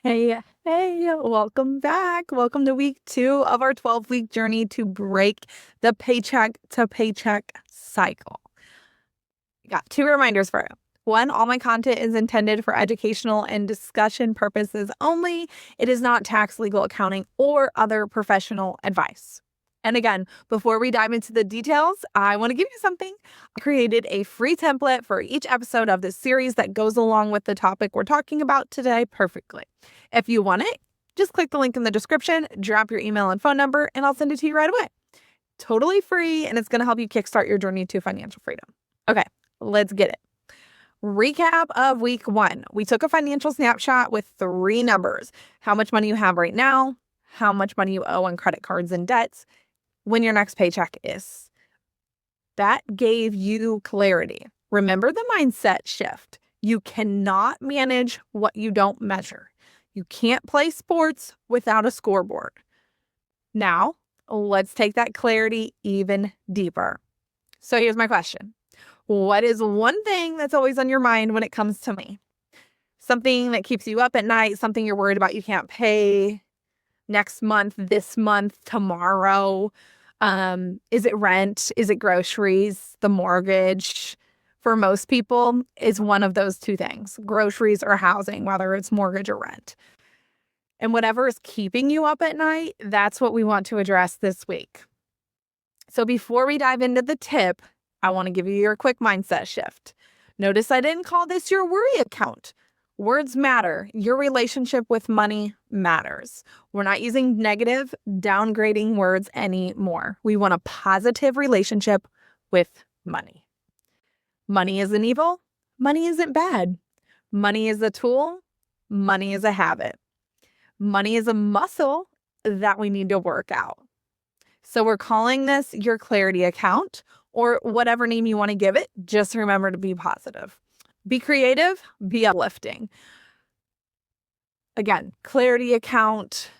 Hey, welcome back. Welcome to week 2 of our 12-week journey to break the paycheck to paycheck cycle. Got 2 reminders for you. 1, all my content is intended for educational and discussion purposes only. It is not tax, legal, accounting, or other professional advice. And again, before we dive into the details, I want to give you something. I created a free template for each episode of this series that goes along with the topic we're talking about today perfectly. If you want it, just click the link in the description, drop your email and phone number, and I'll send it to you right away. Totally free, and it's going to help you kickstart your journey to financial freedom. Okay, let's get it. Recap of week 1. We took a financial snapshot with 3 numbers. How much money you have right now, how much money you owe on credit cards and debts, when your next paycheck is. That gave you clarity. Remember the mindset shift. You cannot manage what you don't measure. You can't play sports without a scoreboard. Now, let's take that clarity even deeper. So here's my question. What is one thing that's always on your mind when it comes to money? Something that keeps you up at night, something you're worried about you can't pay next month, this month, tomorrow. Is it rent? Is it groceries? The mortgage? For most people, is one of those 2 things, groceries or housing, whether it's mortgage or rent. And whatever is keeping you up at night, that's what we want to address this week. So before we dive into the tip, I want to give you your quick mindset shift. Notice I didn't call this your worry account. Words matter. Your relationship with money matters. We're not using negative, downgrading words anymore. We want a positive relationship with money. Money isn't evil. Money isn't bad. Money is a tool. Money is a habit. Money is a muscle that we need to work out. So we're calling this your clarity account, or whatever name you want to give it. Just remember to be positive. Be creative, be uplifting. Again, clarity account,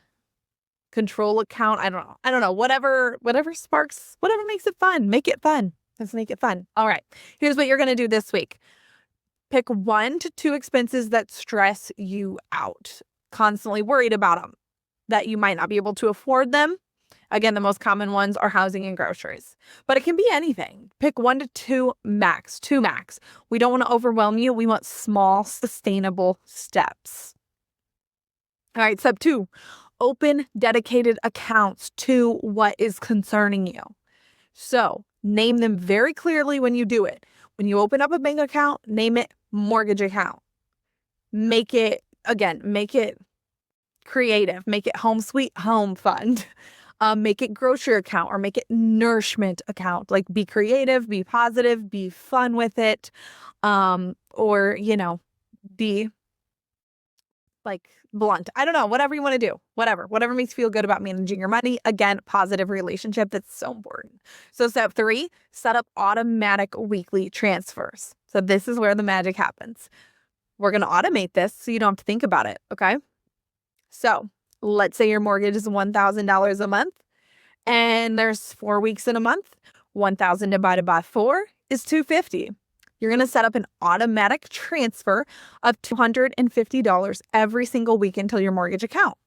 control account, I don't know, whatever sparks, whatever makes it fun, make it fun. Let's make it fun. All right, here's what you're going to do this week. Pick 1 to 2 expenses that stress you out, constantly worried about them, that you might not be able to afford them. Again, the most common ones are housing and groceries, but it can be anything. Pick 1 to 2 max. We don't want to overwhelm you. We want small, sustainable steps. All right, step 2, open dedicated accounts to what is concerning you. So name them very clearly when you do it. When you open up a bank account, name it mortgage account. Make it creative. Make it home sweet home fund. Make it grocery account or make it nourishment account. Like be creative, be positive, be fun with it. Or, be like blunt. I don't know, whatever you want to do, whatever makes you feel good about managing your money. Again, positive relationship. That's so important. So step 3, set up automatic weekly transfers. So this is where the magic happens. We're going to automate this so you don't have to think about it. Okay. So let's say your mortgage is $1,000 a month and there's 4 weeks in a month. 1,000 divided by 4 is $250. You're going to set up an automatic transfer of $250 every single week until your mortgage account.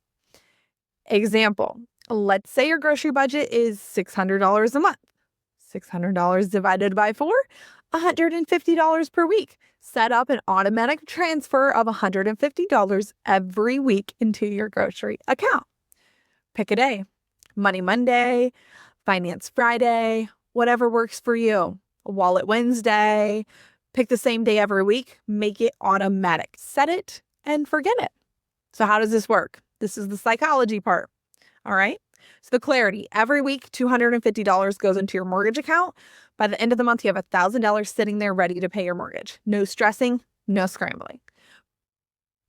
Example, let's say your grocery budget is $600 a month. $600 divided by 4, $150 per week. Set up an automatic transfer of $150 every week into your grocery account. Pick a day, Money Monday, Finance Friday, whatever works for you. Wallet Wednesday, pick the same day every week, make it automatic. Set it and forget it. So how does this work? This is the psychology part. All right. So the clarity, every week, $250 goes into your mortgage account. By the end of the month, you have $1,000 sitting there ready to pay your mortgage. No stressing, no scrambling.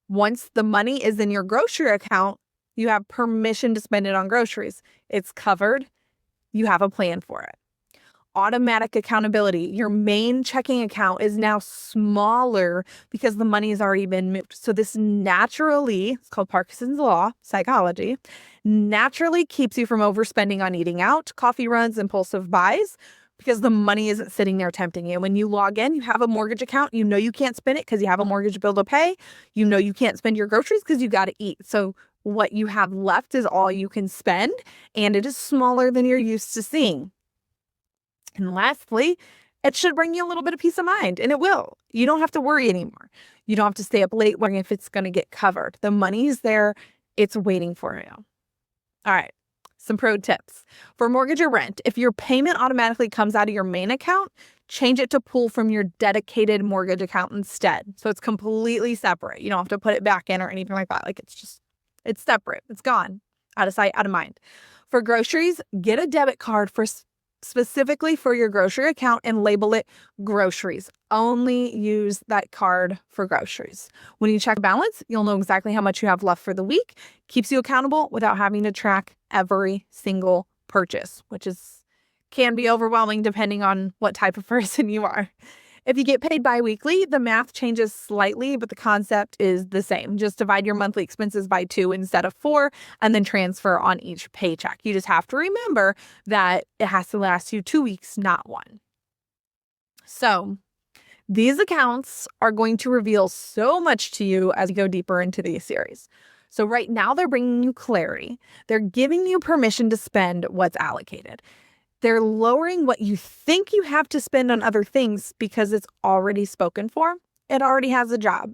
Once the money is in your grocery account, you have permission to spend it on groceries. It's covered. You have a plan for it. Automatic accountability. Your main checking account is now smaller because the money has already been moved. So this naturally, it's called Parkinson's law, psychology, naturally keeps you from overspending on eating out, coffee runs, impulsive buys, because the money isn't sitting there tempting you. When you log in, you have a mortgage account. You know you can't spend it because you have a mortgage bill to pay. You know you can't spend your groceries because you got to eat. So what you have left is all you can spend, and it is smaller than you're used to seeing. And lastly, it should bring you a little bit of peace of mind, and it will. You don't have to worry anymore. You don't have to stay up late wondering if it's going to get covered. The money is there. It's waiting for you. All right. Some pro tips. For mortgage or rent, if your payment automatically comes out of your main account, change it to pull from your dedicated mortgage account instead. So it's completely separate. You don't have to put it back in or anything like that. Like it's separate. It's gone. Out of sight, out of mind. For groceries, get a debit card specifically for your grocery account and label it groceries. Only use that card for groceries. When you check balance, you'll know exactly how much you have left for the week. Keeps you accountable without having to track every single purchase, which can be overwhelming depending on what type of person you are. If you get paid bi-weekly, the math changes slightly, but the concept is the same. Just divide your monthly expenses by 2 instead of 4, and then transfer on each paycheck. You just have to remember that it has to last you 2 weeks, not 1. So these accounts are going to reveal so much to you as you go deeper into these series. So right now they're bringing you clarity. They're giving you permission to spend what's allocated. They're lowering what you think you have to spend on other things because it's already spoken for. It already has a job.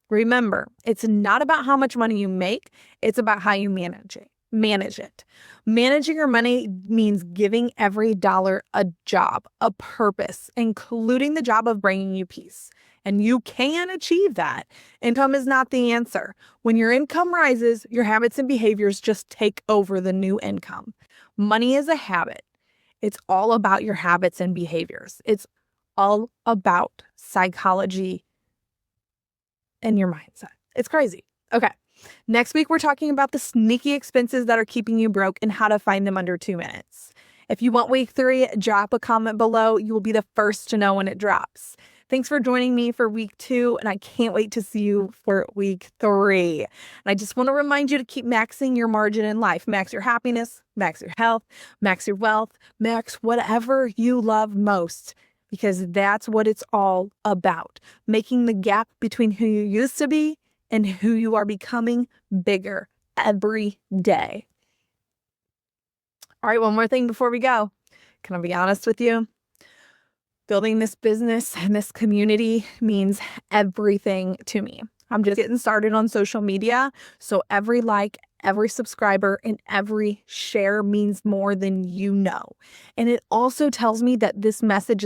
Remember, it's not about how much money you make. It's about how you manage it. Managing your money means giving every dollar a job, a purpose, including the job of bringing you peace. And you can achieve that. Income is not the answer. When your income rises, your habits and behaviors just take over the new income. Money is a habit. It's all about your habits and behaviors. It's all about psychology and your mindset. It's crazy. Okay. Next week, we're talking about the sneaky expenses that are keeping you broke and how to find them under 2 minutes. If you want week 3, drop a comment below. You will be the first to know when it drops. Thanks for joining me for week 2, and I can't wait to see you for week 3. And I just want to remind you to keep maxing your margin in life. Max your happiness, max your health, max your wealth, max whatever you love most, because that's what it's all about. Making the gap between who you used to be and who you are becoming bigger every day. All right, one more thing before we go. Can I be honest with you? Building this business and this community means everything to me. I'm just getting started on social media, so every like, every subscriber, and every share means more than you know. And it also tells me that this message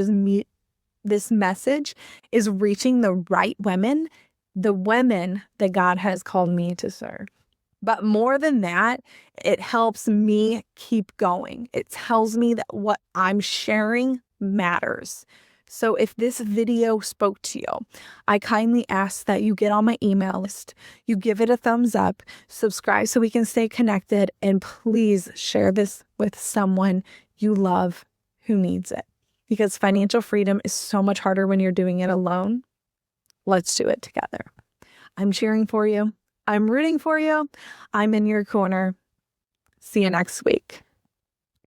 is reaching the right women, the women that God has called me to serve. But more than that, it helps me keep going. It tells me that what I'm sharing matters. So if this video spoke to you, I kindly ask that you get on my email list, you give it a thumbs up, subscribe so we can stay connected, and please share this with someone you love who needs it. Because financial freedom is so much harder when you're doing it alone. Let's do it together. I'm cheering for you. I'm rooting for you. I'm in your corner. See you next week.